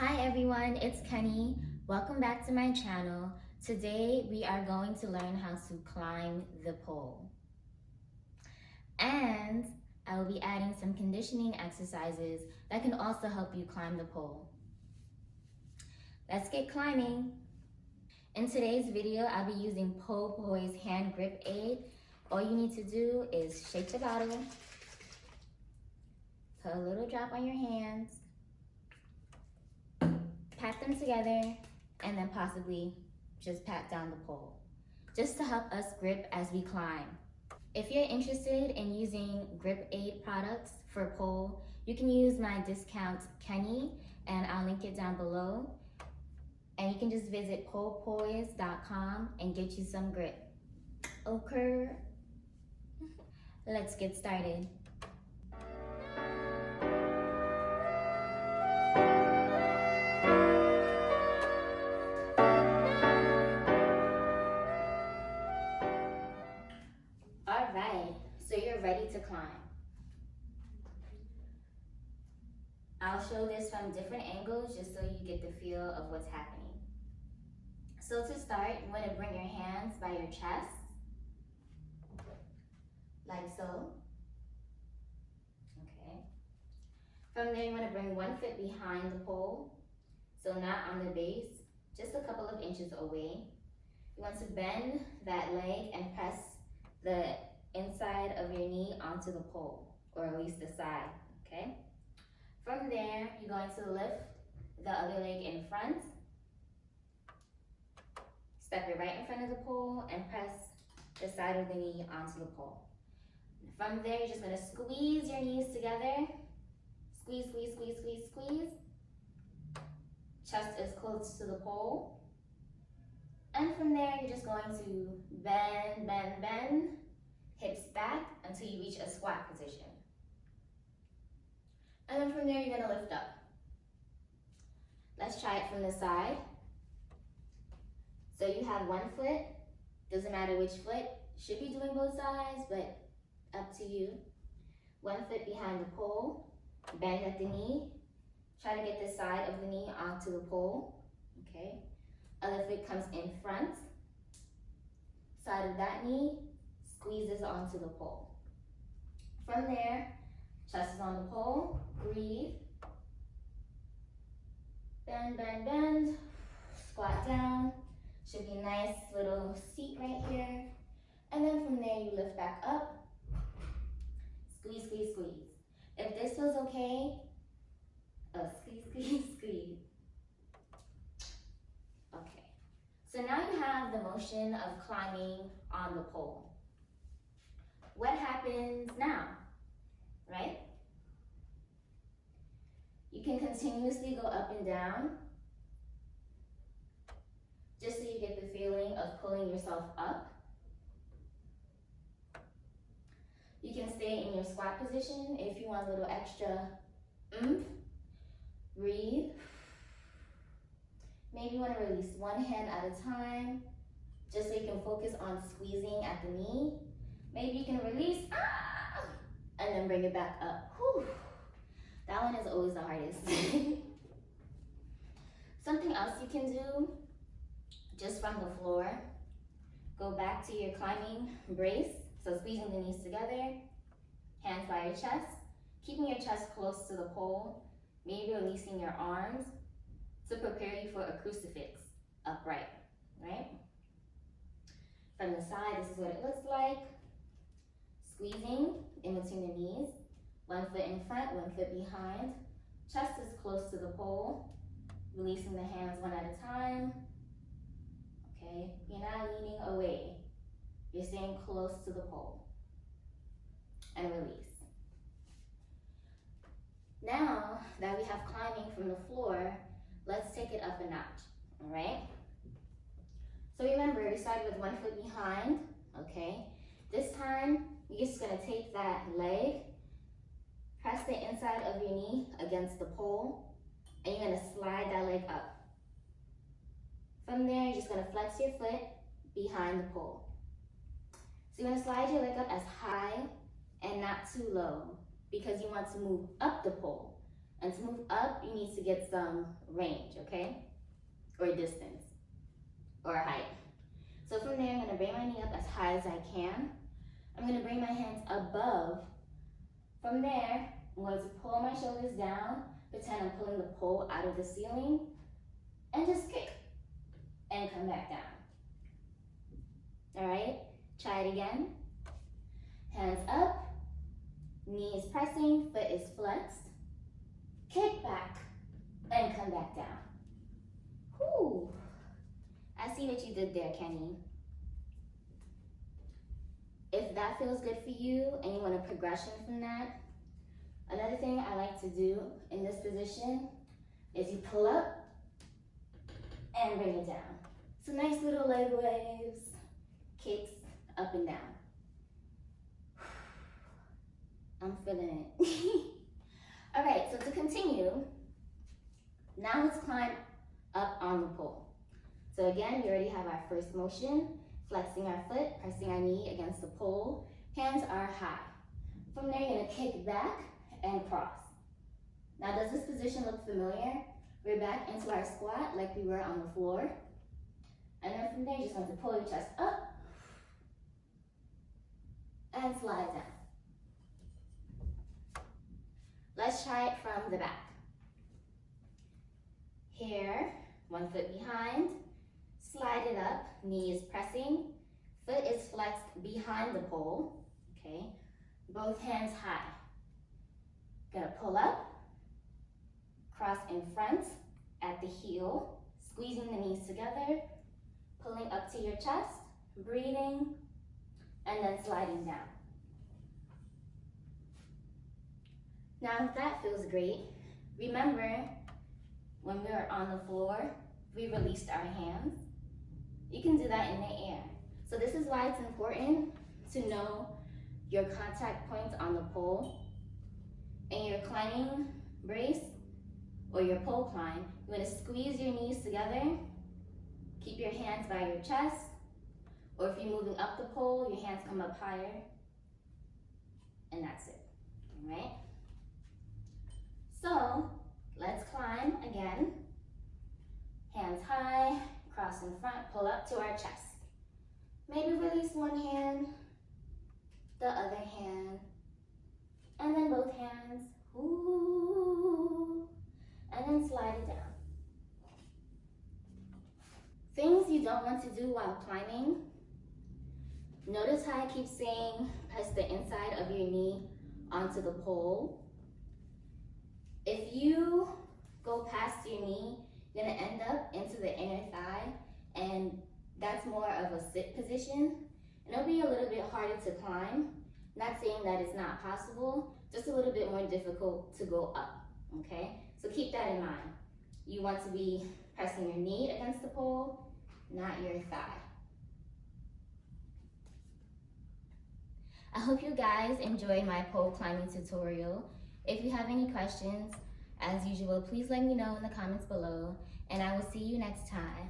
Hi everyone, it's Kenny. Welcome back to my channel. Today we are going to learn how to climb the pole. And I will be adding some conditioning exercises that can also help you climb the pole. Let's get climbing. In today's video, I'll be using Pole Poise hand grip aid. All you need to do is shake the bottle, put a little drop on your hands, pat them together, and then possibly just pat down the pole, just to help us grip as we climb. If you're interested in using grip aid products for pole, you can use my discount Kenny, and I'll link it down below. And you can just visit polepoise.com and get you some grip. Okay, let's get started. All right, so you're ready to climb. I'll show this from different angles just so you get the feel of what's happening. So to start, you want to bring your hands by your chest, like so. Okay. From there, you want to bring one foot behind the pole, so not on the base, just a couple of inches away. You want to bend that leg and press the inside of your knee onto the pole, or at least the side, okay? From there, you're going to lift the other leg in front, step it right in front of the pole, and press the side of the knee onto the pole. From there, you're just gonna squeeze your knees together. Squeeze, squeeze, squeeze, squeeze, squeeze. Chest is close to the pole. And from there, you're just going to bend, bend, bend, hips back until you reach a squat position. And then from there, you're gonna lift up. Let's try it from the side. So you have one foot, doesn't matter which foot, should be doing both sides, but up to you. One foot behind the pole, bend at the knee, try to get the side of the knee onto the pole, okay? Other foot comes in front, side of that knee, squeezes onto the pole. From there, chest is on the pole, breathe. Bend, bend, bend, squat down. Should be a nice little seat right here. And then from there, you lift back up. Squeeze, squeeze, squeeze. If this feels okay, squeeze, squeeze, squeeze. Okay. So now you have the motion of climbing on the pole. What happens now, right? You can continuously go up and down, just so you get the feeling of pulling yourself up. You can stay in your squat position if you want a little extra oomph. Breathe. Maybe you want to release one hand at a time, just so you can focus on squeezing at the knee. Maybe you can release, and then bring it back up. Whew. That one is always the hardest. Something else you can do, just from the floor, go back to your climbing brace. So squeezing the knees together, hands by your chest, keeping your chest close to the pole, maybe releasing your arms to prepare you for a crucifix upright, right? From the side, this is what it looks like. Squeezing in between the knees, one foot in front, one foot behind. Chest is close to the pole, releasing the hands one at a time. Okay, you're not leaning away. You're staying close to the pole. And release. Now that we have climbing from the floor, let's take it up a notch, all right? So remember, we started with one foot behind, okay? This time, you're just gonna take that leg, press the inside of your knee against the pole, and you're gonna slide that leg up. From there, you're just gonna flex your foot behind the pole. So you want to slide your leg up as high and not too low, because you want to move up the pole. And to move up, you need to get some range, okay? Or distance, or height. So from there, I'm gonna bring my knee up as high as I can. I'm gonna bring my hands above. From there, I'm going to pull my shoulders down, pretend I'm pulling the pole out of the ceiling, and just kick, and come back down. All right, try it again. Hands up, knee is pressing, foot is flexed, kick back, and come back down. Whew. I see what you did there, Kenny. If that feels good for you and you want a progression from that, another thing I like to do in this position is you pull up and bring it down. So nice little leg waves, kicks up and down. I'm feeling it. All right, so to continue, now let's climb up on the pole. So again, we already have our first motion, flexing our foot, pressing our knee against the pole. Hands are high. From there, you're gonna kick back and cross. Now, does this position look familiar? We're back into our squat like we were on the floor. And then from there, you're just going to pull your chest up and slide down. Let's try it from the back. Here, one foot behind, slide it up, knee is pressing, foot is flexed behind the pole, okay? Both hands high. Gonna pull up, cross in front at the heel, squeezing the knees together, pulling up to your chest, breathing, and then sliding down. Now, if that feels great, remember when we were on the floor, we released our hands. You can do that in the air. So this is why it's important to know your contact points on the pole. In your climbing brace or your pole climb, you're gonna squeeze your knees together, keep your hands by your chest, or if you're moving up the pole, your hands come up higher, and that's it, all right? So, let's climb again. Hands high, cross in front, pull up to our chest. Maybe release one hand, the other hand, and then both hands, ooh, and then slide it down. Things you don't want to do while climbing. Notice how I keep saying press the inside of your knee onto the pole. If you go past your knee, you're gonna end up into the inner thigh, and that's more of a sit position. And it'll be a little bit harder to climb. Not saying that it's not possible, just a little bit more difficult to go up, okay? So keep that in mind. You want to be pressing your knee against the pole, not your thigh. I hope you guys enjoyed my pole climbing tutorial. If you have any questions, as usual, please let me know in the comments below, and I will see you next time.